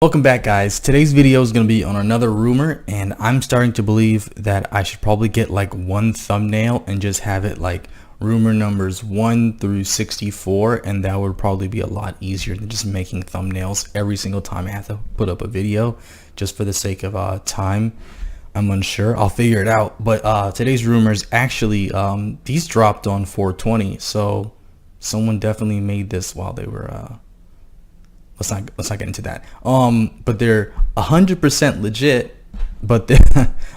Welcome back, guys. Today's video is going to be on another rumor, and I'm starting to believe that I should probably get like one thumbnail and just have it like rumor numbers 1 through 64, and that would probably be a lot easier than just making thumbnails every single time I have to put up a video just for the sake of time. I'm unsure. I'll figure it out. But today's rumors actually these dropped on 420, so someone definitely made this while they were let's not get into that. But they're 100% legit, but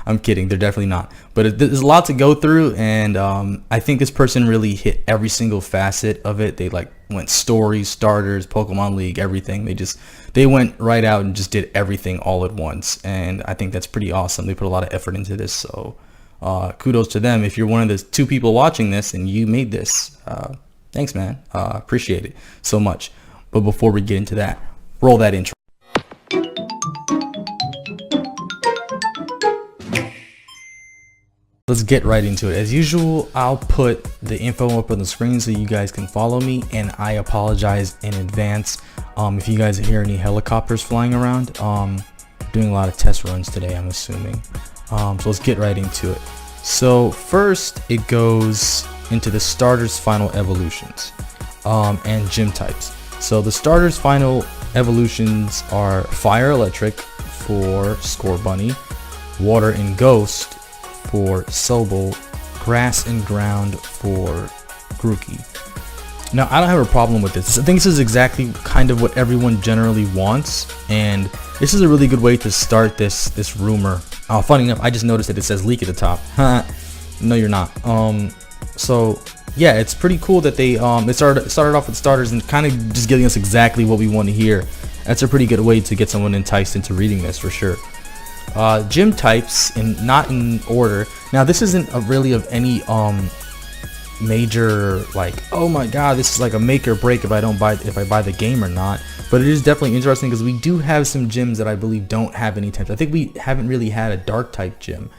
I'm kidding, they're definitely not. But there's a lot to go through, and I think this person really hit every single facet of it. They like went stories, starters, Pokemon League, everything. They went right out and just did everything all at once, and I think that's pretty awesome. They put a lot of effort into this, so kudos to them. If you're one of the 2 people watching this and you made this, thanks, man. Appreciate it so much. But before we get into that, roll that intro. Let's get right into it. As usual, I'll put the info up on the screen so you guys can follow me, and I apologize in advance if you guys hear any helicopters flying around. Doing a lot of test runs today, I'm assuming. So let's get right into it. So first, it goes into the starters' final evolutions and gym types. So the starters' final evolutions are Fire Electric for Scorbunny, Water and Ghost for Sobel, Grass and Ground for Grookey. Now, I don't have a problem with this. I think this is exactly kind of what everyone generally wants, and this is a really good way to start this rumor. Funny enough, I just noticed that it says leak at the top. No, you're not. So yeah, it's pretty cool that they started off with starters and kind of just giving us exactly what we want to hear. That's a pretty good way to get someone enticed into reading this for sure. Gym types, not in order. Now, this isn't really of any major like, oh my god, this is like a make or break if I buy the game or not. But it is definitely interesting because we do have some gyms that I believe don't have any types. I think we haven't really had a dark type gym,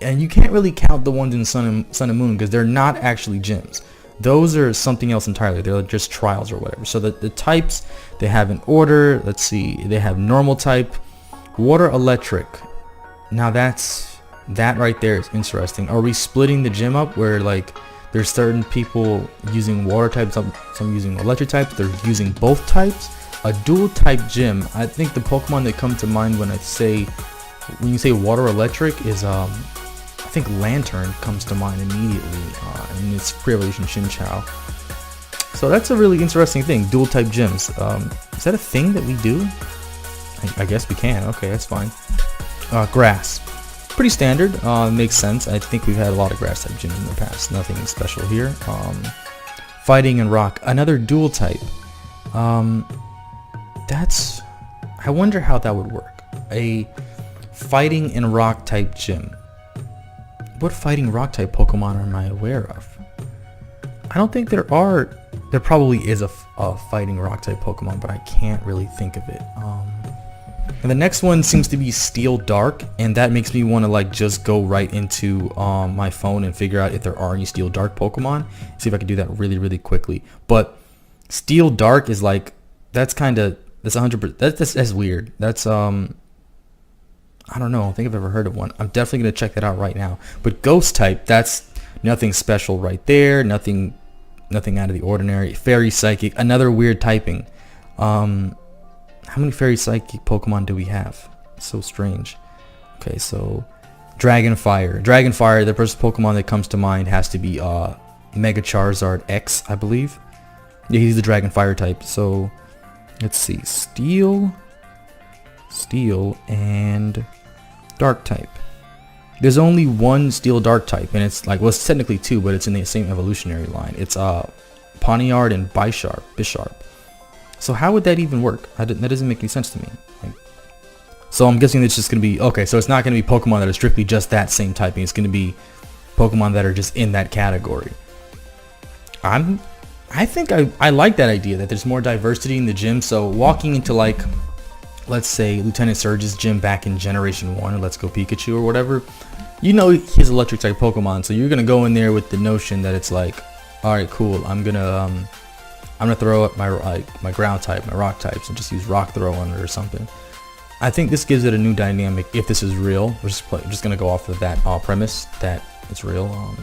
and you can't really count the ones in Sun and Moon because they're not actually gyms. Those are something else entirely. They're just trials or whatever. So the types they have in order. Let's see. They have normal type, water, electric. Now that right there is interesting. Are we splitting the gym up where like there's certain people using water types, some using electric types, they're using both types? A dual type gym. I think the Pokemon that come to mind when you say water electric is I think Lantern comes to mind immediately, and it's pre-evolution Chinchou. So that's a really interesting thing, dual type gyms. Is that a thing that we do? I guess we can. Okay, that's fine. Grass, pretty standard. Makes sense. I think we've had a lot of grass type gyms in the past. Nothing special here. Fighting and rock, another dual type. I wonder how that would work. A fighting and rock type gym. What fighting rock type Pokemon am I aware of? I don't think there are. There probably is a fighting rock type Pokemon, but I can't really think of it. And the next one seems to be Steel Dark, and that makes me want to like just go right into my phone and figure out if there are any Steel Dark Pokemon. See if I can do that really quickly. But Steel Dark is like, that's 100%. That's weird. That's I don't know. I don't think I've ever heard of one. I'm definitely gonna check that out right now. But Ghost type, that's nothing special right there. Nothing out of the ordinary. Fairy Psychic, another weird typing. How many Fairy Psychic Pokemon do we have? It's so strange. Okay, so Dragonfire. Dragonfire, the first Pokemon that comes to mind has to be Mega Charizard X, I believe. Yeah, he's the Dragonfire type. So let's see, Steel, and Dark type. There's only one Steel Dark type, and it's like, well, it's technically 2, but it's in the same evolutionary line. It's Pawniard and Bisharp. So how would that even work? That doesn't make any sense to me. So I'm guessing it's just gonna be okay. So it's not gonna be Pokemon that are strictly just that same typing. It's gonna be Pokemon that are just in that category. I think I like that idea that there's more diversity in the gym. So walking into like, let's say Lieutenant Surge's gym back in Generation 1 or Let's Go Pikachu or whatever, you know he's electric type Pokemon, so you're gonna go in there with the notion that it's like, all right, cool, I'm gonna throw up my ground type, my rock types, and just use rock throw on it or something. I think this gives it a new dynamic if this is real. We're just gonna go off of that premise that it's real.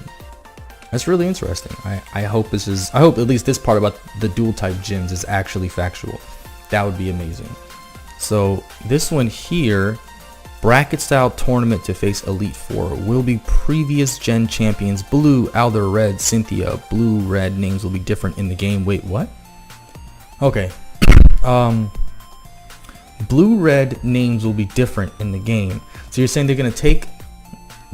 That's really interesting. I hope I hope at least this part about the dual type gyms is actually factual. That would be amazing. So this one here, bracket style tournament to face Elite Four, will be previous gen champions. Blue, Alder, Red, Cynthia. Blue, red names will be different in the game. Wait, what? Okay. Blue, red names will be different in the game. So you're saying they're gonna take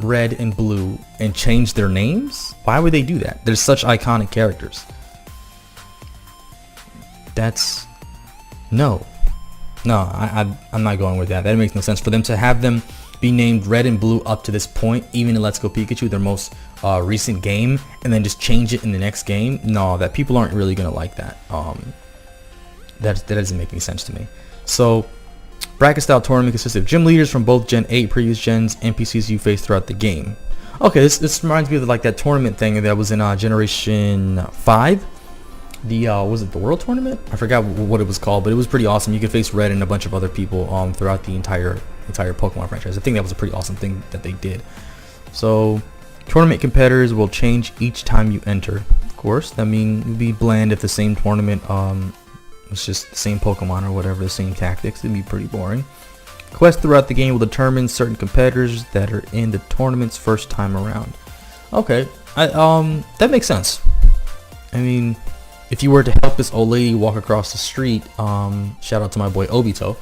red and blue and change their names? Why would they do that? They're such iconic characters. That's no, I'm not going with that. That makes no sense for them to have them be named red and blue up to this point, even in Let's Go Pikachu, their most recent game, and then just change it in the next game. No, that people aren't really gonna like that. That doesn't make any sense to me. So bracket style tournament consists of gym leaders from both Gen 8 previous gens, NPCs you face throughout the game. Okay, this reminds me of like that tournament thing that was in Generation 5. The was it the World Tournament? I forgot what it was called, but it was pretty awesome. You could face Red and a bunch of other people throughout the entire Pokemon franchise. I think that was a pretty awesome thing that they did. So tournament competitors will change each time you enter. Of course, that means it would be bland if the same tournament it's just the same Pokemon or whatever, the same tactics. It'd be pretty boring. Quests throughout the game will determine certain competitors that are in the tournament's first time around. Okay, that makes sense. I mean, if you were to help this old lady walk across the street, shout out to my boy Obito,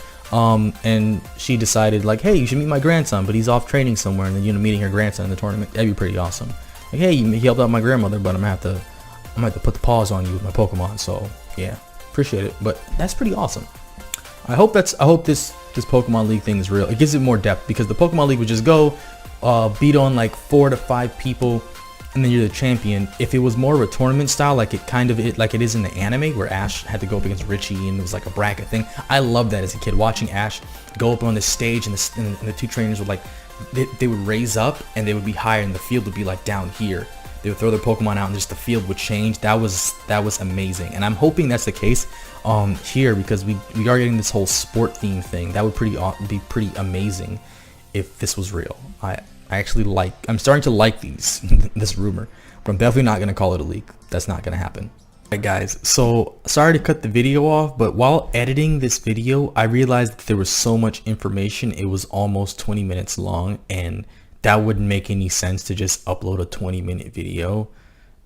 and she decided like, hey, you should meet my grandson, but he's off training somewhere, and then meeting her grandson in the tournament, that'd be pretty awesome. Like, hey, he helped out my grandmother, but I'm gonna have to put the paws on you with my Pokemon. So yeah. Appreciate it, but that's pretty awesome. I hope this Pokemon League thing is real. It gives it more depth, because the Pokemon League would just go beat on like 4 to 5 people and then you're the champion. If it was more of a tournament style, like it is in the anime where Ash had to go up against Richie and it was like a bracket thing, I loved that as a kid, watching Ash go up on this stage and the two trainers would like they would raise up and they would be higher and the field would be like down here. They would throw their Pokemon out and just the field would change. That was amazing, and I'm hoping that's the case here, because we are getting this whole sport theme thing. That would be pretty amazing if this was real. I'm starting to like this rumor, but I'm definitely not gonna call it a leak. That's not gonna happen. Alright guys, so sorry to cut the video off, but while editing this video I realized that there was so much information. It was almost 20 minutes long, and that wouldn't make any sense to just upload a 20-minute video.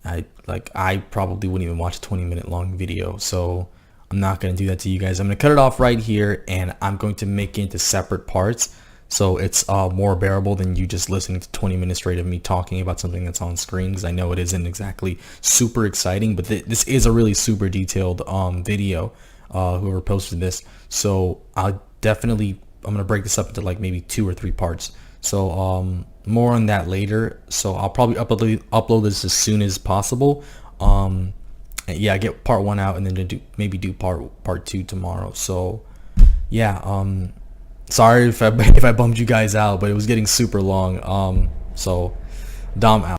I probably wouldn't even watch a 20-minute long video, so I'm not going to do that to you guys. I'm going to cut it off right here, and I'm going to make it into separate parts, so it's more bearable than you just listening to 20 minutes straight of me talking about something that's on screen, because I know it isn't exactly super exciting, but this is a really super detailed video, whoever posted this. So I'm going to break this up into like maybe 2 or 3 parts. So more on that later. So I'll probably upload this as soon as possible. Yeah, get part 1 out and then maybe do part 2 tomorrow. So yeah, sorry if I bummed you guys out, but it was getting super long. So Dom out.